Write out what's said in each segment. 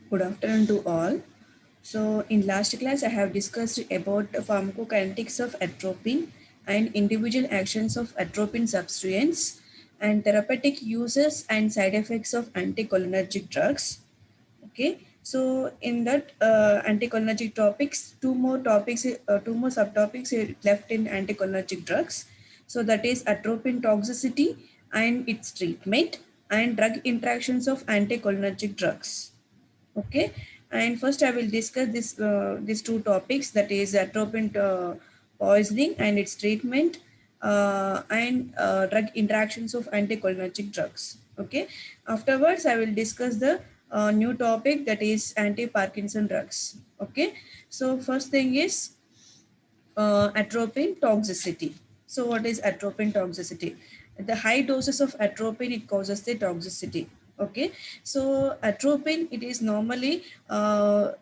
Good afternoon to all. So in last class, I have discussed about the pharmacokinetics of atropine and individual actions of atropine substituents and therapeutic uses and side effects of anticholinergic drugs. Okay, so in that anticholinergic topics, two more subtopics are left in anticholinergic drugs. So that is atropine toxicity and its treatment and drug interactions of anticholinergic drugs. Okay, and first I will discuss these two topics, that is atropine poisoning and its treatment and drug interactions of anticholinergic drugs. Okay, afterwards I will discuss the new topic, that is anti-Parkinson drugs. Okay, so first thing is atropine toxicity. So what is atropine toxicity? The high doses of atropine, it causes the toxicity. Okay, so atropine, it is normally block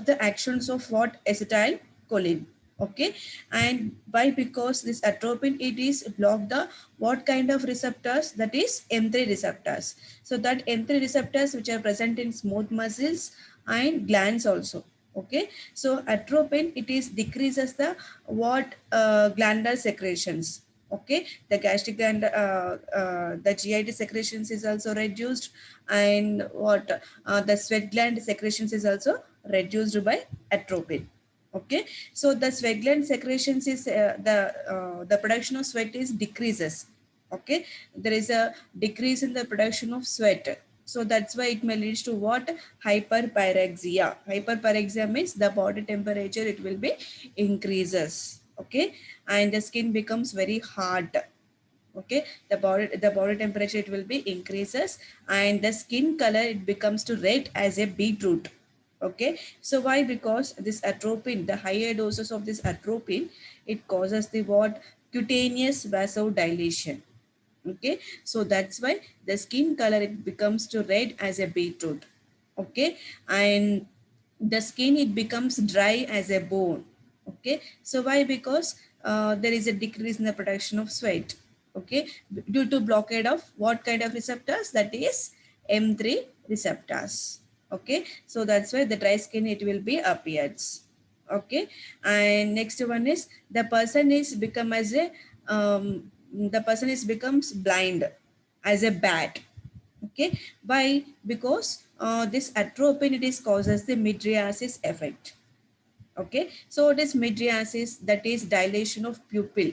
the actions of what acetylcholine. Okay, and why? Because this atropine, it is block the what kind of receptors? That is M3 receptors. So that M3 receptors which are present in smooth muscles and glands also. Okay, so atropine, it is decreases the what glandular secretions. Okay, the gastric gland, the GIT secretions is also reduced, and what the sweat gland secretions is also reduced by atropine. Okay, so the sweat gland secretions is the production of sweat is decreases. Okay, there is a decrease in the production of sweat, so that's why it may lead to what? Hyperpyrexia. Hyperpyrexia means the body temperature, it will be increases. Okay, and the skin becomes very hard. Okay, the body temperature, it will be increases, and the skin color, it becomes to red as a beetroot. Okay, so why? Because this atropine, the higher doses of this atropine, it causes the what? Cutaneous vasodilation. Okay, so that's why the skin color, it becomes to red as a beetroot. Okay, and the skin, it becomes dry as a bone. Okay, so why? Because there is a decrease in the production of sweat. Okay, due to blockade of what kind of receptors? That is M3 receptors. Okay, so that's why the dry skin, it will be appears. Okay, and next one is the person is become as a the person is becomes blind as a bat. Okay, why? Because this atropine, it is causes the mydriasis effect. Okay, so it is mydriasis, that is dilation of pupil.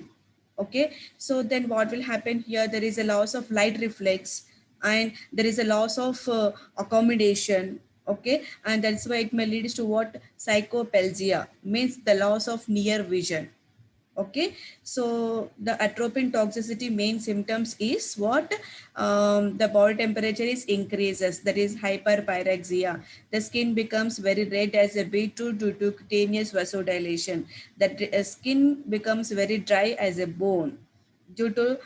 Okay, so then what will happen here? There is a loss of light reflex, and there is a loss of accommodation. Okay, and that's why it may lead to what? Psychopelgia, means the loss of near vision. Okay, so the atropine toxicity main symptoms is what? The body temperature is increases, that is hyperpyrexia. The skin becomes very red as a beetroot due to cutaneous vasodilation. That skin becomes very dry as a bone due to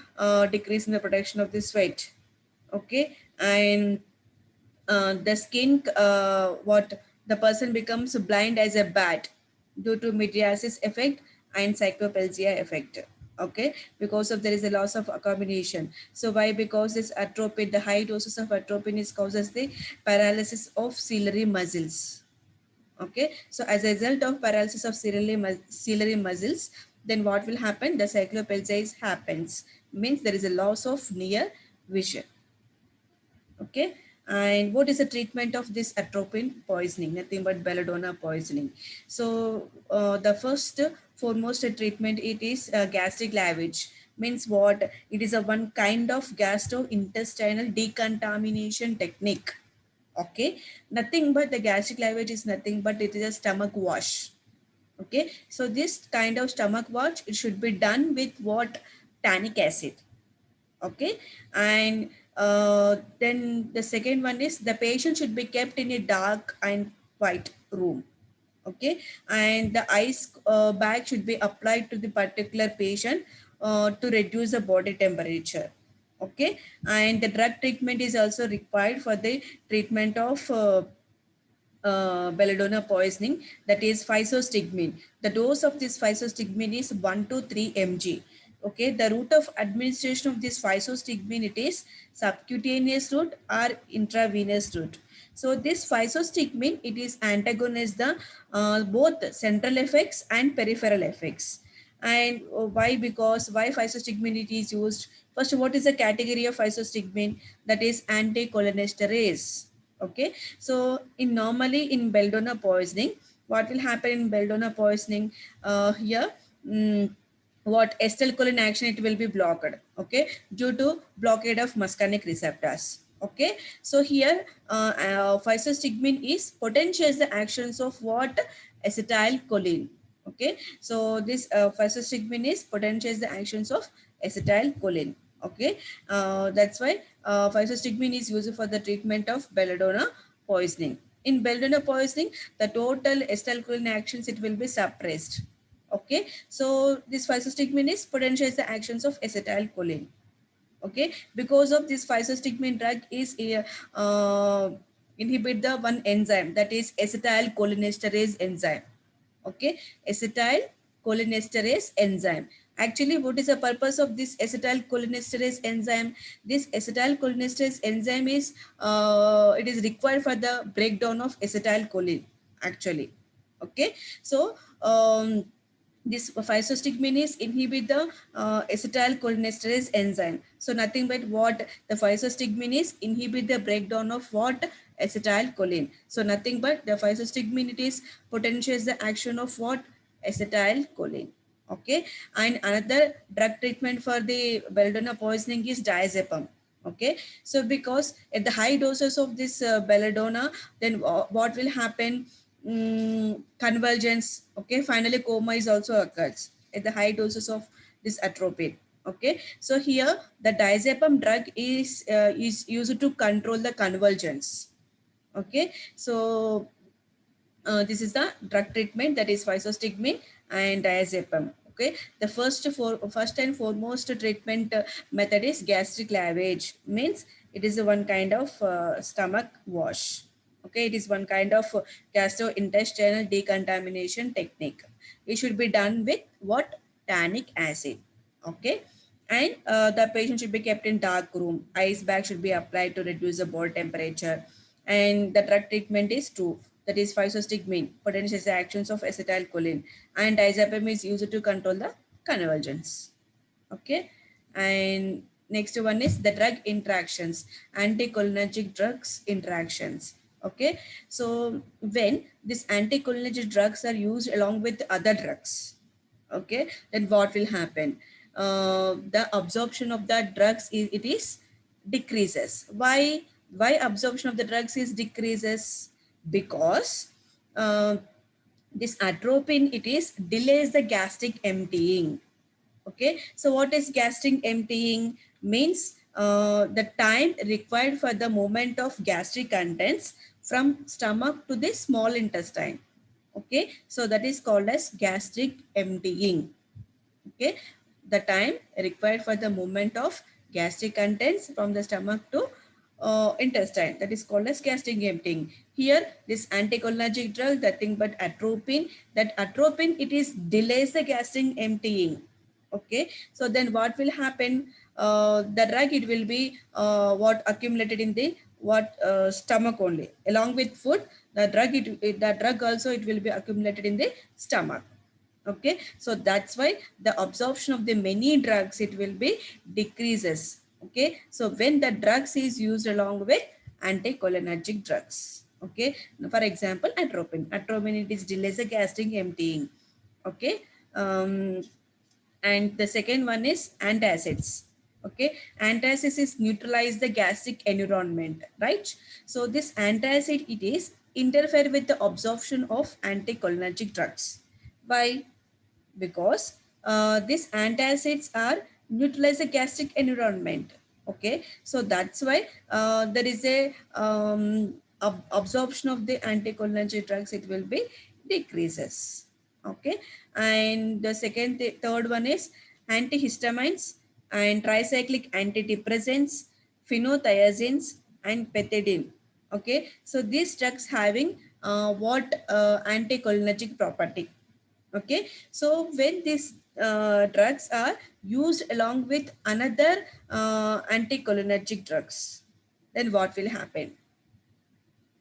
decrease in the production of the sweat. Okay, and the skin, what? The person becomes blind as a bat due to mydriasis effect and psychopelgia effect. Okay, because of there is a loss of accommodation. So why? Because this atropine, the high doses of atropine is causes the paralysis of ciliary muscles. Okay, so as a result of paralysis of ciliary muscles, then what will happen? The cyclopelgia happens, means there is a loss of near vision. Okay, and what is the treatment of this atropine poisoning? Nothing but belladonna poisoning. So the first foremost treatment, it is gastric lavage. Means what? It is a one kind of gastrointestinal decontamination technique. Okay, nothing but the gastric lavage is nothing but it is a stomach wash. Okay, so this kind of stomach wash, it should be done with what? Tannic acid. Okay, and then the second one is the patient should be kept in a dark and white room. Okay, and the ice bag should be applied to the particular patient to reduce the body temperature. Okay, and the drug treatment is also required for the treatment of belladonna poisoning, that is physostigmine. The dose of this physostigmine is 1 to 3 mg. Okay, the route of administration of this physostigmine, it is subcutaneous route or intravenous route. So this physostigmine, it is antagonist the both central effects and peripheral effects. And why? Because why physostigmine it is used? First, what is the category of physostigmine? That is anticholinesterase. Okay, so in normally in belladonna poisoning, what will happen in belladonna poisoning? Here. What acetylcholine action, it will be blocked, okay, due to blockade of muscarinic receptors. Okay, so here physostigmine is potentiates the actions of what? Acetylcholine. Okay, so this physostigmine is potentiates the actions of acetylcholine. Okay, that's why physostigmine is used for the treatment of belladonna poisoning. In belladonna poisoning, the total acetylcholine actions, it will be suppressed. Okay, so this physostigmine is potentiates the actions of acetylcholine. Okay, because of this physostigmine drug is inhibit the one enzyme, that is acetylcholinesterase enzyme. Okay, acetylcholinesterase enzyme. Actually, what is the purpose of this acetylcholinesterase enzyme? This acetylcholinesterase enzyme is it is required for the breakdown of acetylcholine, actually. Okay, so this physostigmine is inhibit the acetylcholinesterase enzyme. So nothing but what the physostigmine is inhibit the breakdown of what? Acetylcholine. So nothing but the physostigmine, it is potentiates the action of what? Acetylcholine. Okay, and another drug treatment for the belladonna poisoning is diazepam. Okay, so because at the high doses of this belladonna, then what will happen? Convulsions. Okay, finally coma is also occurs at the high doses of this atropine. Okay, so here the diazepam drug is used to control the convulsions. Okay, so this is the drug treatment, that is physostigmine and diazepam. Okay, the first and foremost treatment method is gastric lavage. Means it is one kind of stomach wash. Okay, it is one kind of gastrointestinal decontamination technique. It should be done with what? Tannic acid. Okay, and the patient should be kept in dark room. Ice bag should be applied to reduce the body temperature. And the drug treatment is two, that is physostigmine potentiates the actions of acetylcholine, and diazepam is used to control the convulsions. Okay, and next one is the drug interactions, anticholinergic drugs interactions. Okay, so when these anticholinergic drugs are used along with other drugs, okay, then what will happen? The absorption of the drugs is, it is decreases. Why absorption of the drugs is decreases? Because uh, this atropine, it is delays the gastric emptying. Okay, so what is gastric emptying? Means the time required for the movement of gastric contents from stomach to the small intestine. Okay, so that is called as gastric emptying. Okay, the time required for the movement of gastric contents from the stomach to intestine, that is called as gastric emptying. Here this anticholinergic drug, that thing but atropine, that atropine, it is delays the gastric emptying. Okay, so then what will happen? The drug, it will be what accumulated in the what stomach only, along with food. The drug, the drug also, it will be accumulated in the stomach. Okay, so that's why the absorption of the many drugs, it will be decreases. Okay, so when the drugs is used along with anticholinergic drugs. Okay, for example, atropine, it is delays the gastric emptying. Okay, and the second one is antacids. Okay, antacids is neutralize the gastric environment, right? So this antacid, it is interfere with the absorption of anticholinergic drugs. Why? Because these antacids are neutralize the gastric environment. Okay, so that's why there is a absorption of the anticholinergic drugs, it will be decreases. Okay, and the third one is antihistamines and tricyclic antidepressants, phenothiazines and pethidine. Okay, so these drugs having what anticholinergic property. Okay, so when these drugs are used along with another anticholinergic drugs, then what will happen?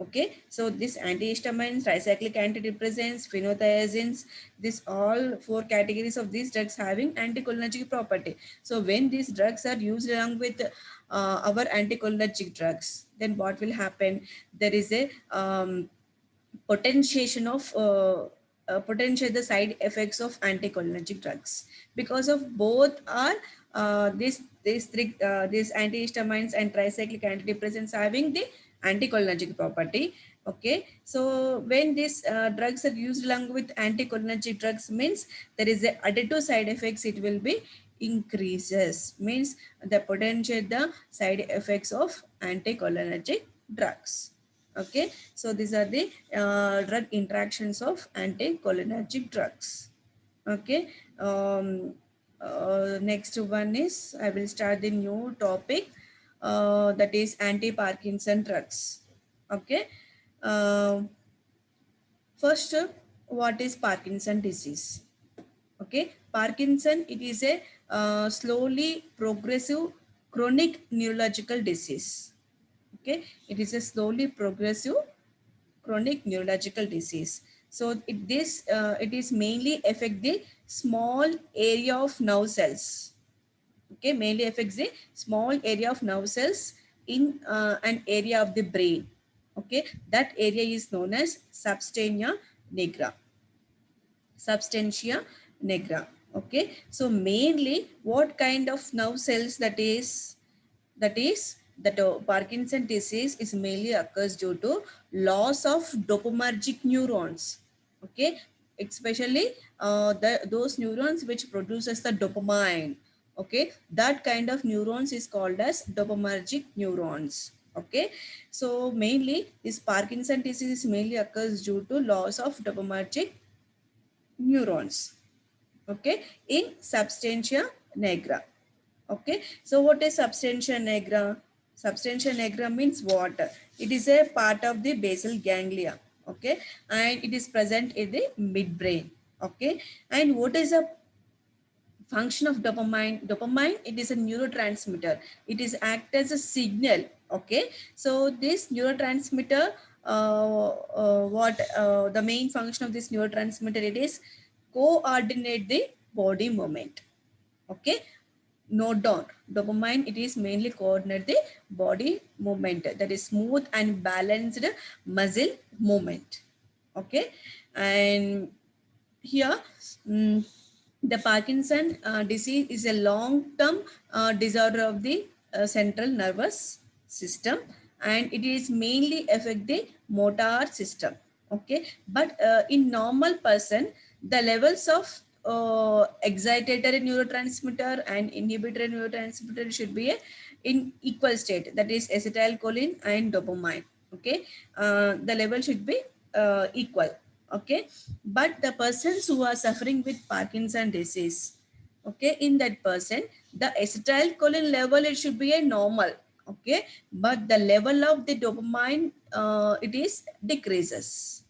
Okay, so this antihistamines, tricyclic antidepressants, phenothiazines, this all four categories of these drugs having anticholinergic property. So when these drugs are used along with our anticholinergic drugs, then what will happen? There is a potentiation of potentiate the side effects of anticholinergic drugs, because of both are these antihistamines and tricyclic antidepressants having the anticholinergic property. Okay, so when these drugs are used along with anticholinergic drugs, means there is a additive side effects, it will be increases, means the potential the side effects of anticholinergic drugs. Okay, so these are the drug interactions of anticholinergic drugs. Okay, next one is I will start the new topic, that is anti-Parkinson drugs. Okay, uh, first, what is Parkinson disease? Okay, Parkinson, it is a slowly progressive chronic neurological disease. Okay, it is a slowly progressive chronic neurological disease. So it is mainly affect the small area of nerve cells. Okay, mainly affects the small area of nerve cells in an area of the brain. Okay, that area is known as substantia nigra. Substantia nigra. Okay, so mainly what kind of nerve cells that Parkinson disease is mainly occurs due to loss of dopaminergic neurons. Okay, especially those neurons which produces the dopamine. Okay, that kind of neurons is called as dopaminergic neurons. Okay, so mainly this Parkinson disease mainly occurs due to loss of dopaminergic neurons. Okay, in substantia nigra. Okay, so what is substantia nigra? Substantia nigra means what? It is a part of the basal ganglia. Okay, and it is present in the midbrain. Okay, and what is the function of dopamine? Dopamine, it is a neurotransmitter. It is act as a signal. Okay, so this neurotransmitter, what the main function of this neurotransmitter, it is coordinate the body movement. Okay, note down, dopamine, it is mainly coordinate the body movement, that is smooth and balanced muscle movement. Okay, and here, the Parkinson disease is a long-term disorder of the central nervous system, and it is mainly affect the motor system. Okay, but in normal person, the levels of excitatory neurotransmitter and inhibitory neurotransmitter should be in equal state, that is acetylcholine and dopamine. Okay, the level should be equal. Okay, but the persons who are suffering with Parkinson disease, okay, in that person, the acetylcholine level, it should be a normal. Okay, but the level of the dopamine, it is decreases.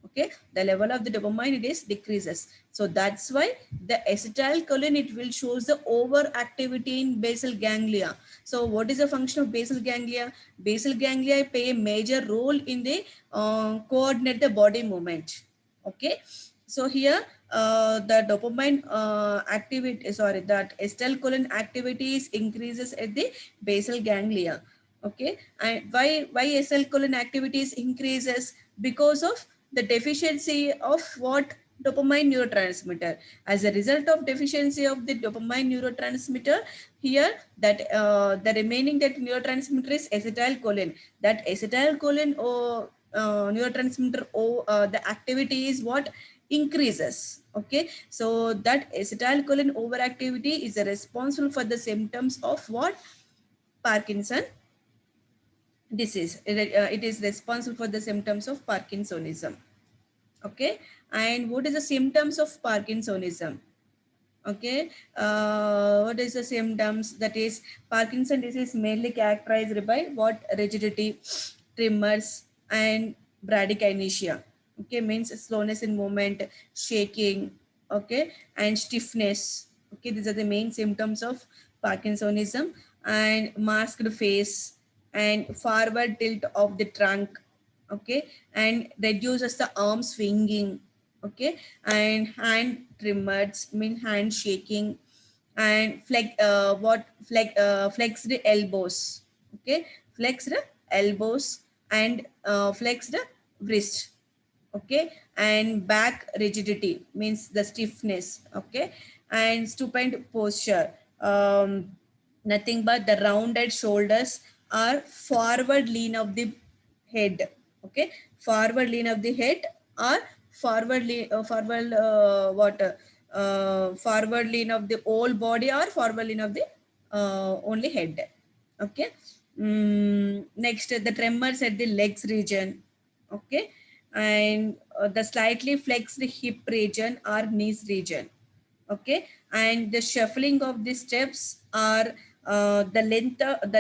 Okay, the level of the dopamine, it is decreases. So that's why the acetylcholine, it will shows the overactivity in basal ganglia. So what is the function of basal ganglia? Basal ganglia play a major role in the coordinate the body movement. Okay, so here the dopamine activity, sorry, that acetylcholine activities increases at the basal ganglia. Okay, and why acetylcholine activities increases? Because of the deficiency of what? Dopamine neurotransmitter. As a result of deficiency of the dopamine neurotransmitter, here that the remaining that neurotransmitter is acetylcholine. That acetylcholine or neurotransmitter or the activity is what? Increases. Okay, so that acetylcholine overactivity is responsible for the symptoms of what? Parkinson disease. It is responsible for the symptoms of Parkinsonism. Okay, and what is the symptoms of Parkinsonism? Okay, what is the symptoms? That is, Parkinson disease mainly characterized by what? Rigidity, tremors, and bradykinesia. Okay, means slowness in movement, shaking. Okay, and stiffness. Okay, these are the main symptoms of Parkinsonism. And masked face and forward tilt of the trunk. okay, and reduces the arm swinging, okay, and hand tremors mean hand shaking, and flexed elbows, okay, flexed elbows, and flexed wrist, okay, and back rigidity means the stiffness, okay, and stupend posture, nothing but the rounded shoulders are forward lean of the head, okay, forward lean of the head, or forward lean forward lean of the whole body, or forward lean of the only head, okay. Next, the tremors at the legs region, okay, and the slightly flexed hip region or knees region, okay, and the shuffling of the steps are the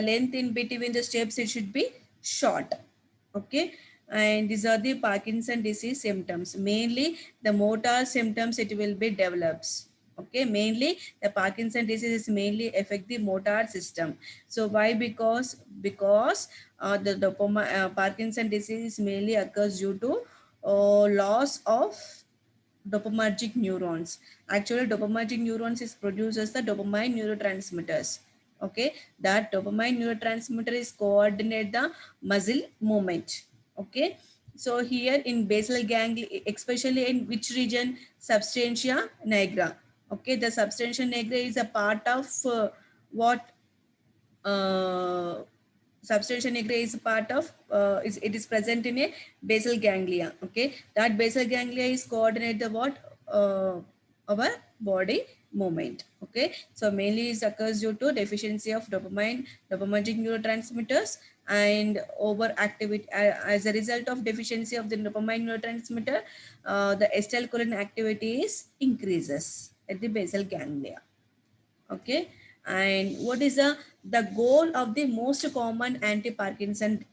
length in between the steps, it should be short, okay, and these are the Parkinson disease symptoms. Mainly the motor symptoms it will be develops, okay, mainly the Parkinson disease is mainly affect the motor system. So why? Because the Parkinson disease mainly occurs due to loss of dopaminergic neurons. Actually, dopaminergic neurons is produces the dopamine neurotransmitters. Okay, that dopamine neurotransmitter is coordinate the muscle movement. Okay, so here in basal ganglia, especially in which region? Substantia nigra. Okay, the substantia nigra is a part of what uh, substantia nigra is a part of it is present in a basal ganglia, okay, that basal ganglia is coordinate the what our body movement, okay. So mainly it occurs due to deficiency of dopaminergic neurotransmitters, and overactivity as a result of deficiency of the dopamine neurotransmitter, the acetylcholine activity is increases at the basal ganglia, okay. And what is the goal of the most common anti-Parkinson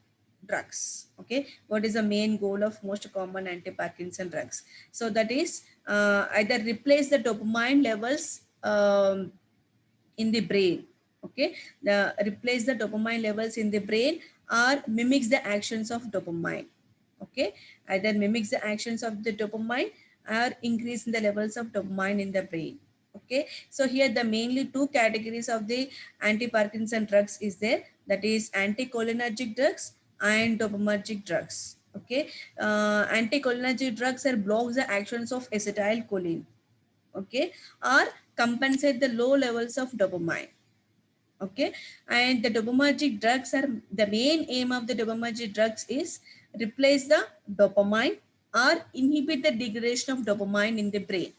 drugs, okay, what is the main goal of most common anti-Parkinson drugs? So that is either replace the dopamine levels in the brain, okay, the replace the dopamine levels in the brain, or mimics the actions of dopamine, okay, either mimics the actions of the dopamine or increase in the levels of dopamine in the brain, okay. So here the mainly two categories of the anti-Parkinson drugs is there, that is anticholinergic drugs and dopaminergic drugs, okay. Anticholinergic drugs are blocks the actions of acetylcholine, okay, or compensate the low levels of dopamine, okay. And the dopaminergic drugs are the main aim of the dopaminergic drugs is replace the dopamine or inhibit the degradation of dopamine in the brain,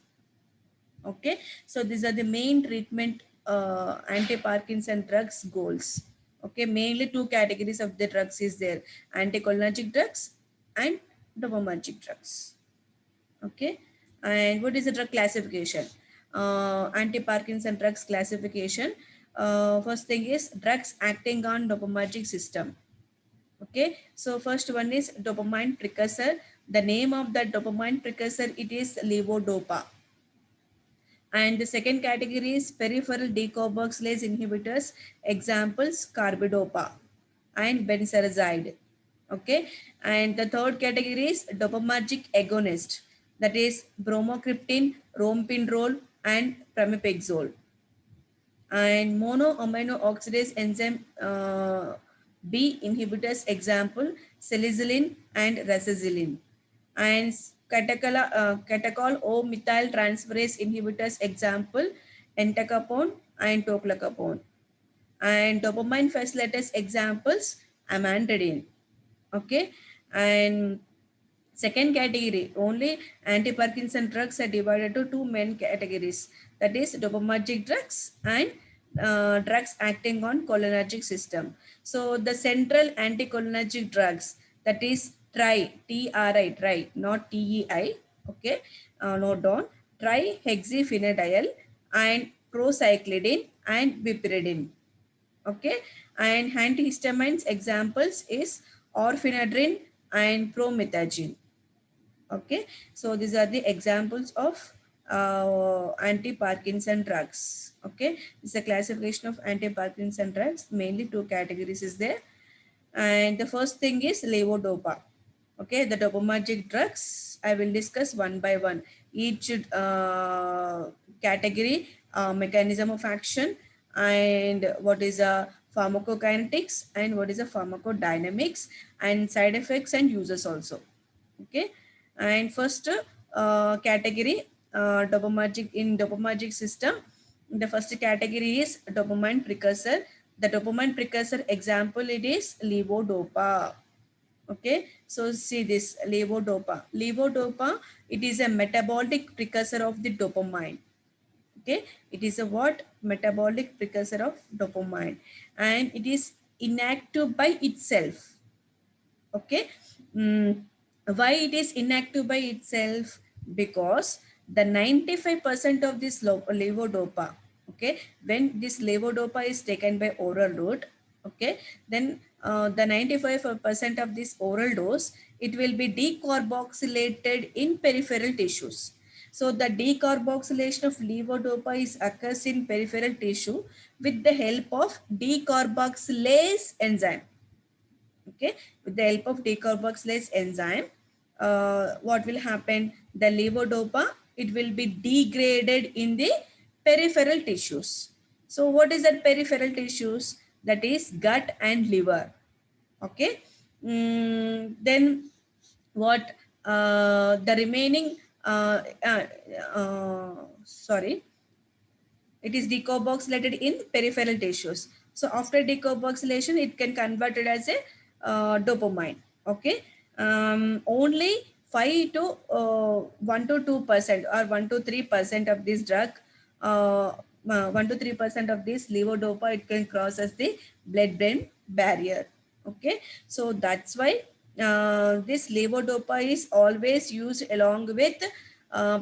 okay. So these are the main treatment anti-Parkinson drugs goals, okay. Mainly two categories of the drugs is there, anticholinergic drugs and dopaminergic drugs, okay. And what is the drug classification? Anti-Parkinson drugs classification, first thing is drugs acting on dopaminergic system, okay. So first one is dopamine precursor. The name of that dopamine precursor, it is levodopa. And the second category is peripheral decarboxylase inhibitors, examples carbidopa and benserazide, okay. And the third category is dopaminergic agonist, that is bromocriptine, ropinirole, and pramipexole. And monoamino oxidase enzyme B inhibitors, example salicylin and racesilin. And catechol O methyl transferase inhibitors, example entacapone and tocilacapone. And dopamine facilitators, examples amantadine, okay. And second category, only anti-Parkinson drugs are divided to two main categories, that is dopaminergic drugs and drugs acting on cholinergic system. So the central anticholinergic drugs, that is TRI, not TEI, okay, note down, trihexyphenidyl and procyclidine and piperidine, okay. And antihistamines examples is orphanadrine and promethazine, okay. So these are the examples of anti-Parkinson drugs, okay. This is a classification of anti-Parkinson drugs. Mainly two categories is there, and the first thing is levodopa. Okay, the dopaminergic drugs, I will discuss one by one. Each category, mechanism of action, and what is a pharmacokinetics, and what is a pharmacodynamics, and side effects and uses also. Okay, and first category, dopaminergic, in dopaminergic system, the first category is dopamine precursor. The dopamine precursor example, it is levodopa. Okay, so see this levodopa. Levodopa, it is a metabolic precursor of the dopamine. Okay, it is a what? Metabolic precursor of dopamine, and it is inactive by itself. Okay. Why it is inactive by itself? Because the 95% of this levodopa, okay, when this levodopa is taken by oral route, okay, then the 95% of this oral dose, it will be decarboxylated in peripheral tissues. So the decarboxylation of levodopa is occurs in peripheral tissue with the help of decarboxylase enzyme. Okay, with the help of decarboxylase enzyme, what will happen? The levodopa, it will be degraded in the peripheral tissues. So what is that peripheral tissues? That is gut and liver. Okay. Then what, the remaining sorry, it is decarboxylated in peripheral tissues. So after decarboxylation, it can convert it as a dopamine. Okay. Only 5 to 1 to 2% or 1 to 3% of this drug, 1 to 3% of this levodopa, it can cross as the blood-brain barrier. Okay. So that's why this levodopa is always used along with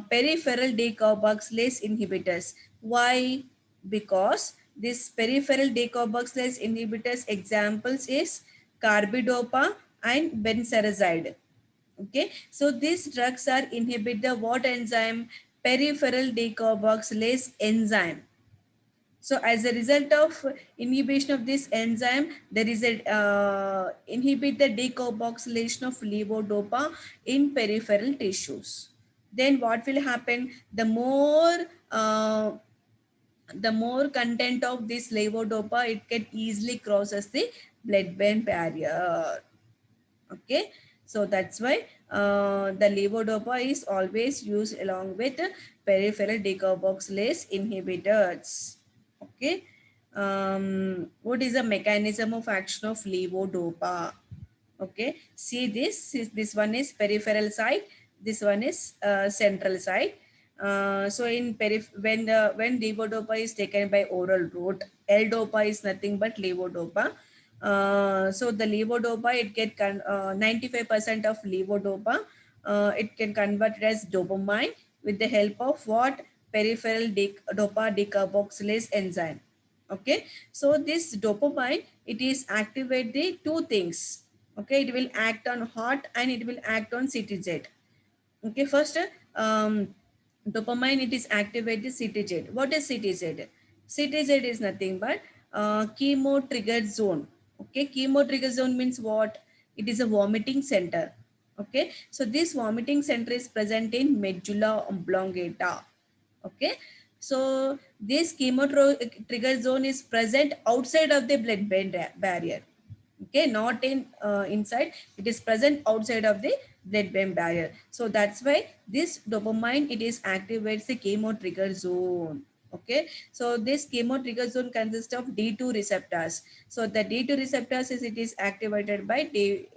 peripheral decarboxylase inhibitors. Why? Because this peripheral decarboxylase inhibitors examples is carbidopa and benserazide. Okay, so these drugs are inhibit the what enzyme? Peripheral decarboxylase enzyme. So as a result of inhibition of this enzyme, there is a inhibit the decarboxylation of levodopa in peripheral tissues. Then what will happen? The more content of this levodopa, it can easily crosses the blood-brain barrier. Okay, so that's why the levodopa is always used along with peripheral decarboxylase inhibitors. Okay, what is the mechanism of action of levodopa? Okay, see this one is peripheral side, this one is central side. So in when levodopa is taken by oral route, L-dopa is nothing but levodopa. So the levodopa, it get 95% of levodopa, it can convert it as dopamine with the help of what? Peripheral dopa decarboxylase enzyme. Okay, so this dopamine, it is activate the two things. Okay, it will act on heart and it will act on CTZ. Okay, first, dopamine, it is activate the CTZ. What is CTZ? CTZ is nothing but chemo triggered zone. Okay, chemo trigger zone means what? It is a vomiting center. Okay, so this vomiting center is present in medulla oblongata. Okay, so this chemo trigger zone is present outside of the blood-brain barrier. Okay, not in inside, it is present outside of the blood-brain barrier. So that's why this dopamine, it is activates the chemo trigger zone. Okay, so this chemo trigger zone consists of D2 receptors. So the D2 receptors is, it is activated by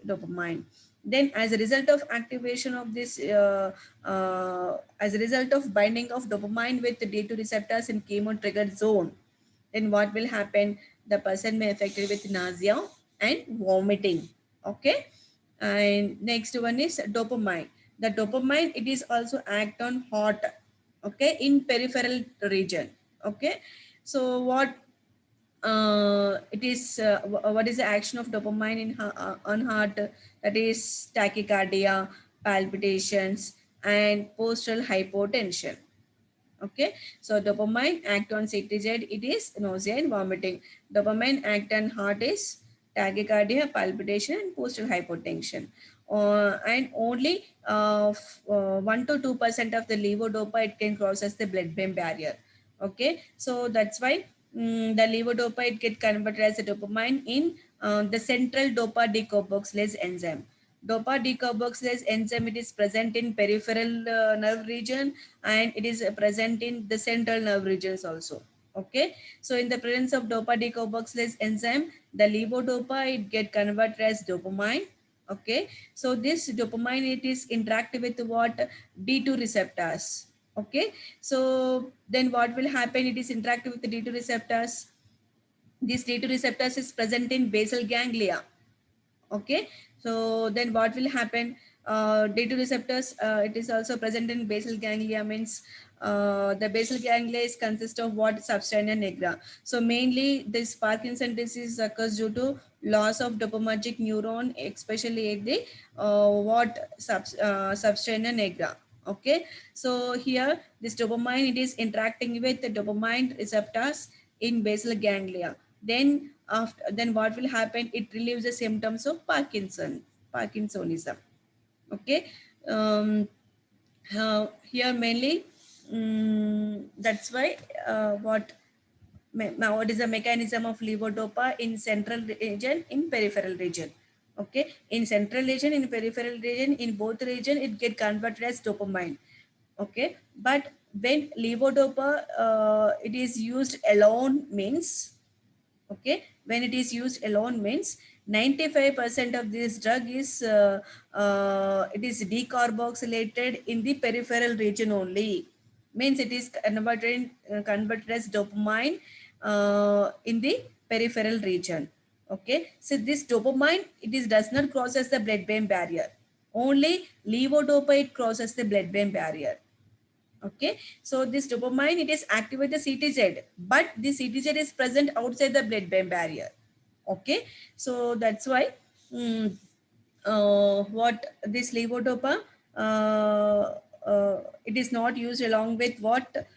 dopamine. Then as a result of activation of this as a result of binding of dopamine with the D2 receptors in chemo triggered zone, then what will happen? The person may affected with nausea and vomiting. Okay, and next one is dopamine. The dopamine, it is also act on heart. Okay, in peripheral region. Okay, so it is what is the action of dopamine in on heart? That is tachycardia, palpitations, and postural hypotension. Okay, so dopamine act on CTZ, it is nausea and vomiting. Dopamine act on heart is tachycardia, palpitation, and postural hypotension. and only 1 to 2% of the levodopa it can crosses the blood-brain barrier. Okay, so that's why the levodopa it get converted as a dopamine in the central dopa decarboxylase enzyme. Dopa decarboxylase enzyme it is present in peripheral nerve region, and it is present in the central nerve regions also. Okay, so in the presence of dopa decarboxylase enzyme, the levodopa it get converted as dopamine. Okay, so this dopamine it is interact with what D2 receptors. Okay, so then what will happen? It is interact with the D2 receptors. This D2 receptors is present in basal ganglia. Okay, so then what will happen? D2 receptors it is also present in basal ganglia, means the basal ganglia is consist of what? Substantia nigra. So mainly this Parkinson disease occurs due to loss of dopaminergic neuron, especially at the substantia nigra. Okay, so here this dopamine it is interacting with the dopamine receptors in basal ganglia. Then what will happen? It relieves the symptoms of Parkinsonism. Okay, here mainly that's why what is the mechanism of levodopa in central region, in peripheral region. Okay, in central region, in peripheral region, in both region it get converted as dopamine. Okay, but when levodopa it is used alone means, okay, when it is used alone means 95% of this drug is it is decarboxylated in the peripheral region only, means it is converted as dopamine in the peripheral region. Okay, so this dopamine it is does not crosses the blood brain barrier, only levodopa it crosses the blood brain barrier. Okay, so this dopamine it is activate the CTZ, but the CTZ is present outside the blood brain barrier. Okay, so that's why what this levodopa it is not used along with what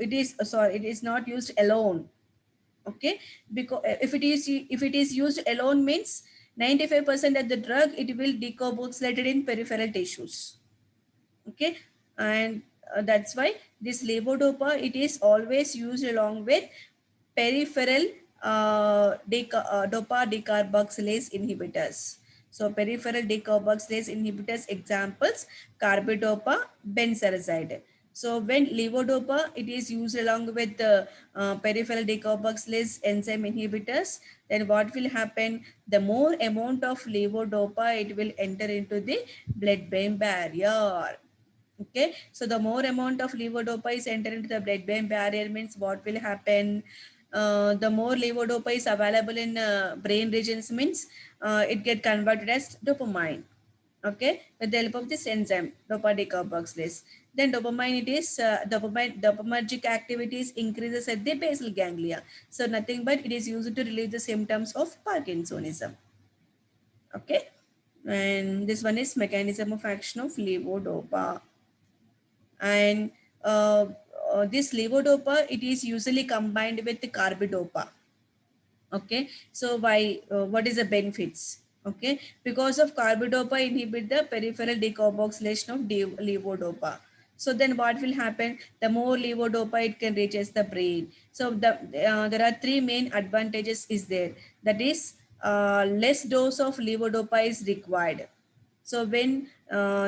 it is sorry, it is not used alone. Okay, because if it is used alone means 95% of the drug it will decarboxylated in peripheral tissues. Okay, and that's why this levodopa it is always used along with peripheral dopa decarboxylase inhibitors. So peripheral decarboxylase inhibitors examples: carbidopa, benzerazide. So when levodopa it is used along with the peripheral decarboxylase enzyme inhibitors, then what will happen? The more amount of levodopa it will enter into the blood-brain barrier. Okay, so the more amount of levodopa is enter into the blood-brain barrier means what will happen? The more levodopa is available in brain regions means it get converted as dopamine. Okay, with the help of this enzyme, dopa decarboxylase. Then dopamine it is dopaminergic activities increases at the basal ganglia. So nothing but it is used to relieve the symptoms of Parkinsonism. Okay, and this one is mechanism of action of levodopa. And this levodopa it is usually combined with the carbidopa. Okay, so why what is the benefits? Okay, because of carbidopa inhibit the peripheral decarboxylation of levodopa. So then what will happen? The more levodopa it can reaches the brain. So there are three main advantages is there. That is less dose of levodopa is required. So when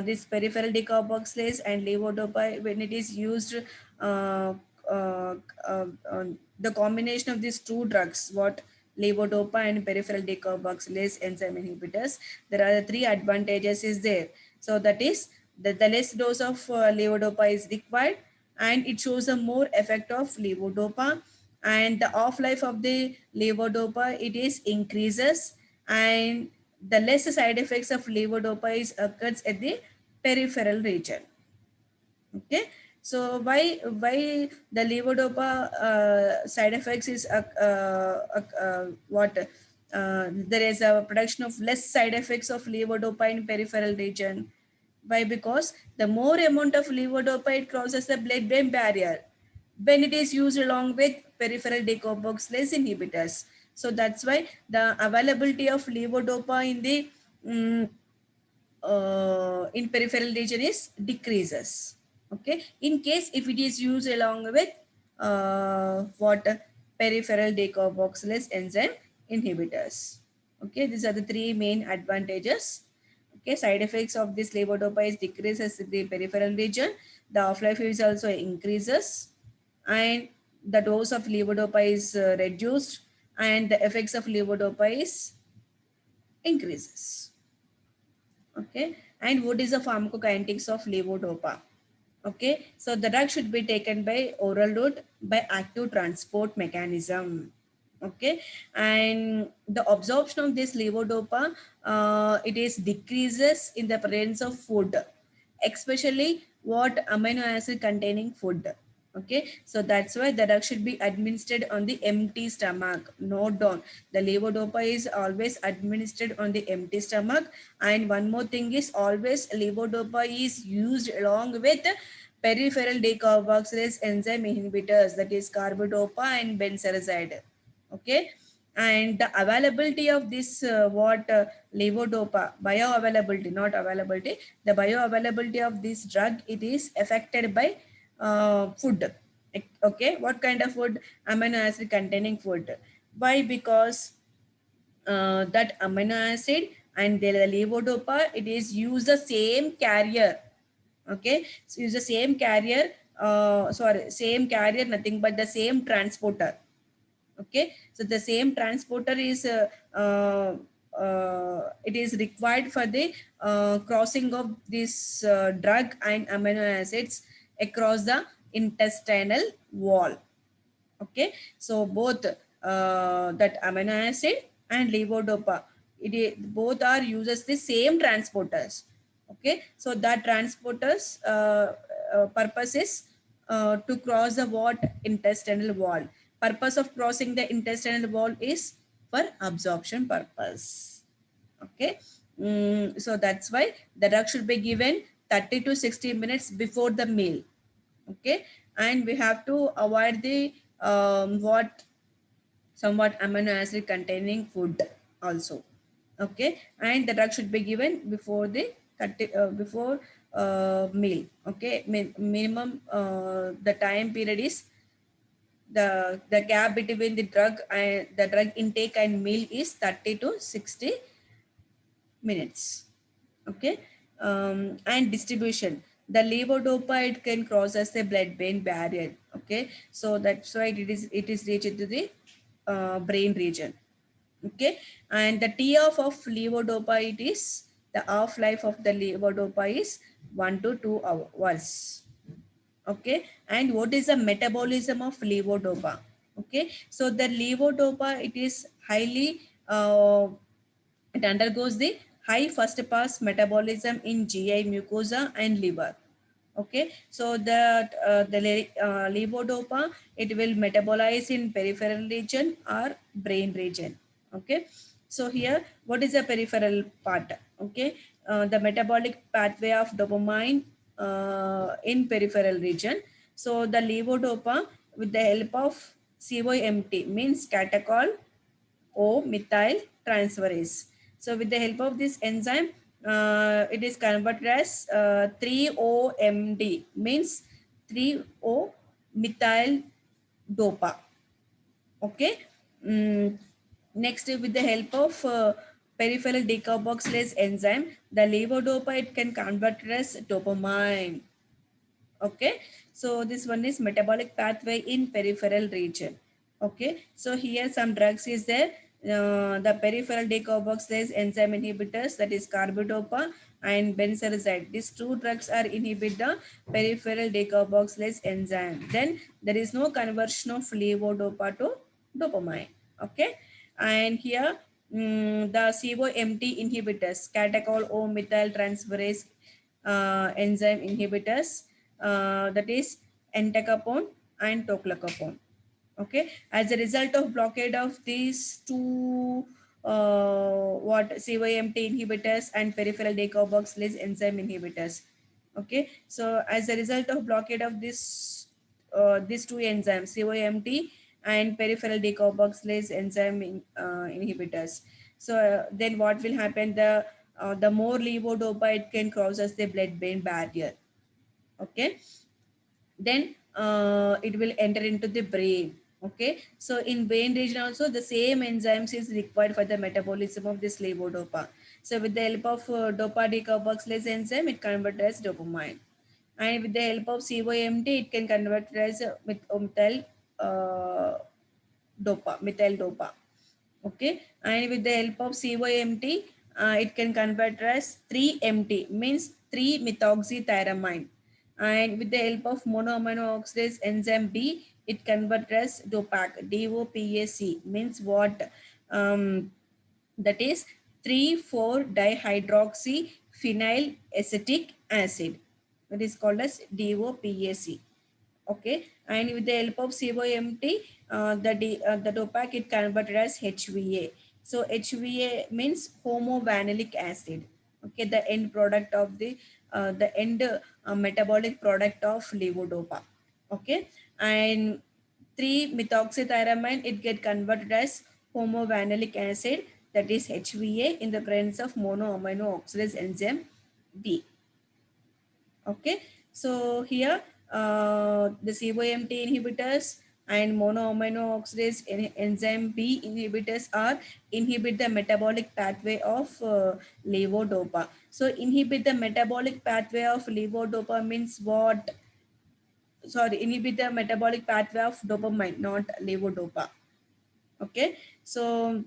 this peripheral decarboxylase and levodopa, when it is used, uh, uh, the combination of these two drugs, what levodopa and peripheral decarboxylase enzyme inhibitors, there are three advantages is there. So that is the less dose of levodopa is required, and it shows a more effect of levodopa, and the off life of the levodopa it is increases, and the less side effects of levodopa is occurs at the peripheral region. Okay, so why the levodopa side effects is what there is a production of less side effects of levodopa in peripheral region. Why? Because the more amount of levodopa it crosses the blood brain barrier when it is used along with peripheral decarboxylase inhibitors. So that's why the availability of levodopa in the in peripheral region is decreases. Okay, in case if it is used along with what peripheral decarboxylase enzyme inhibitors. Okay, these are the three main advantages. Okay, side effects of this levodopa is decreases the peripheral region. The half-life is also increases, and the dose of levodopa is reduced, and the effects of levodopa is increases. Okay, and what is the pharmacokinetics of levodopa? Okay, so the drug should be taken by oral route by active transport mechanism. Okay, and the absorption of this levodopa, it is decreases in the presence of food, especially what amino acid containing food. Okay, so that's why the drug should be administered on the empty stomach. Note down, the levodopa is always administered on the empty stomach. And one more thing is, always levodopa is used along with peripheral decarboxylase enzyme inhibitors, that is carbidopa and benserazide. Okay, and the availability of this levodopa, bioavailability, not availability, the bioavailability of this drug, it is affected by food. Okay, what kind of food? Amino acid containing food. Why? Because that amino acid and the levodopa, it is use the same carrier. Okay, so use the same carrier, sorry, same carrier, nothing but the same transporter. Okay, so the same transporter is it is required for the crossing of this drug and amino acids across the intestinal wall. Okay, so both that amino acid and levodopa, both are uses the same transporters. Okay, so that transporters purpose is to cross the what intestinal wall. Purpose of crossing the intestinal wall is for absorption purpose. Okay, so that's why the drug should be given 30 to 60 minutes before the meal. Okay, and we have to avoid the what somewhat amino acid containing food also. Okay, and the drug should be given before the before meal. Okay, minimum the time period is the gap between the drug intake and meal is 30 to 60 minutes. Okay, and distribution, the levodopa, it can cross as a blood brain barrier. Okay, so that's why it is reached to the brain region. Okay, and the T of levodopa, it is the half life of the levodopa is 1 to 2 hours. Okay, and what is the metabolism of levodopa? Okay, so the levodopa, it is highly it undergoes the high first pass metabolism in GI mucosa and liver. Okay, so the levodopa, it will metabolize in peripheral region or brain region. Okay, so here what is the peripheral part? Okay, the metabolic pathway of dopamine in peripheral region. So the levodopa, with the help of COMT, means catechol O methyl transferase. So with the help of this enzyme, it is converted as 3-OMD, means 3-O methyl dopa. Okay. Next, with the help of peripheral decarboxylase enzyme, the levodopa, it can convert as dopamine. Okay, so this one is metabolic pathway in peripheral region. Okay, so here some drugs is there, the peripheral decarboxylase enzyme inhibitors, that is carbidopa and benserazide. These two drugs are inhibit the peripheral decarboxylase enzyme. Then there is no conversion of levodopa to dopamine. Okay, and here the COMT inhibitors, catechol O methyl transferase enzyme inhibitors, that is entacapone and tocilacapone. Okay, as a result of blockade of these two what CYMT inhibitors and peripheral decarboxylase enzyme inhibitors. Okay, so as a result of blockade of this these two enzymes, CYMT and peripheral decarboxylase enzyme inhibitors, so then what will happen? The the more levodopa it can crosses the blood-brain barrier. Okay, then it will enter into the brain. Okay, so in brain region also the same enzymes is required for the metabolism of this levodopa. So with the help of dopa decarboxylase enzyme, it converts as dopamine, and with the help of COMT, it can convert as with uh, methyl dopa. Okay, and with the help of COMT, it can convert as 3MT, means 3-methoxythyramine. And with the help of monoamino oxidase enzyme B, it converts as DOPAC, DOPAC, means what? That is 3,4 dihydroxy acetic acid. That is called as DOPAC. Okay, and with the help of COMT, the DOPAC it converted as HVA. So HVA means homovanillic acid. Okay, the end product of the end metabolic product of levodopa. Okay, and 3-methoxythyramine it get converted as homovanillic acid, that is HVA, in the presence of monoamino oxidase enzyme B. Okay, so here the COMT inhibitors and monoamino oxidase enzyme B inhibitors are inhibit the metabolic pathway of levodopa. So inhibit the metabolic pathway of levodopa means what? Sorry, inhibit the metabolic pathway of dopamine, not levodopa. Okay, so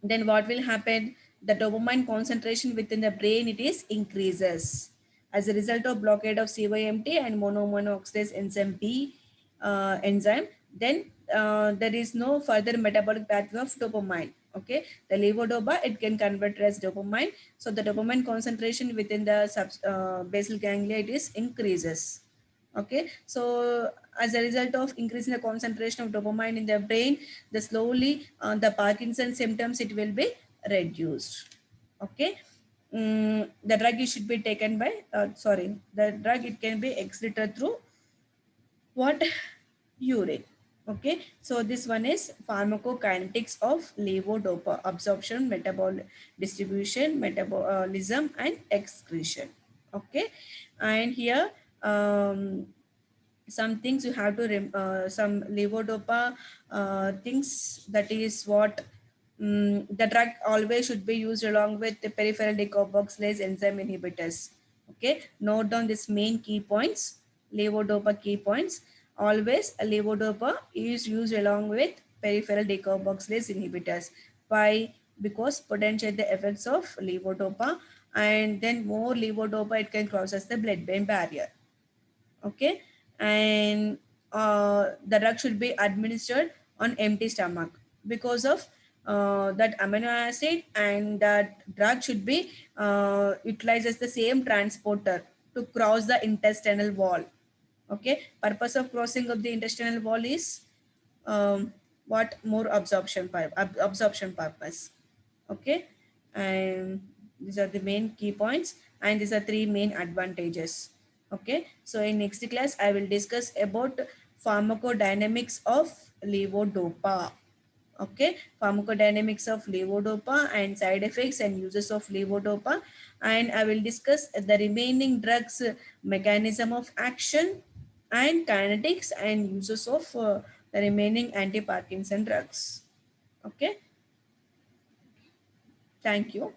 then what will happen? The dopamine concentration within the brain it is increases as a result of blockade of CYMT and monoamino oxidase enzyme B enzyme. Then there is no further metabolic pathway of dopamine. Okay, the levodopa it can convert as dopamine. So the dopamine concentration within the basal ganglia it is increases. Okay, so as a result of increasing the concentration of dopamine in the brain, the slowly the Parkinson symptoms it will be reduced. Okay, the drug it should be taken by sorry, the drug it can be excreted through what? Urine. Okay, so this one is pharmacokinetics of levodopa: absorption, metabol distribution, metabolism, and excretion. Okay, and here some things you have to some levodopa things, that is what, the drug always should be used along with the peripheral decarboxylase enzyme inhibitors. Okay, note down this main key points, levodopa key points. Always a levodopa is used along with peripheral decarboxylase inhibitors. Why? Because potentiate the effects of levodopa, and then more levodopa it can crosses the blood-brain barrier. Okay, and the drug should be administered on empty stomach because of that amino acid, and that drug should be utilizes the same transporter to cross the intestinal wall. Okay, purpose of crossing of the intestinal wall is what? More absorption purpose. Okay, and these are the main key points, and these are three main advantages. Okay, so in next class I will discuss about pharmacodynamics of levodopa. Okay, pharmacodynamics of levodopa and side effects and uses of levodopa, and I will discuss the remaining drugs mechanism of action and kinetics and uses of the remaining anti-Parkinson drugs. Okay, thank you.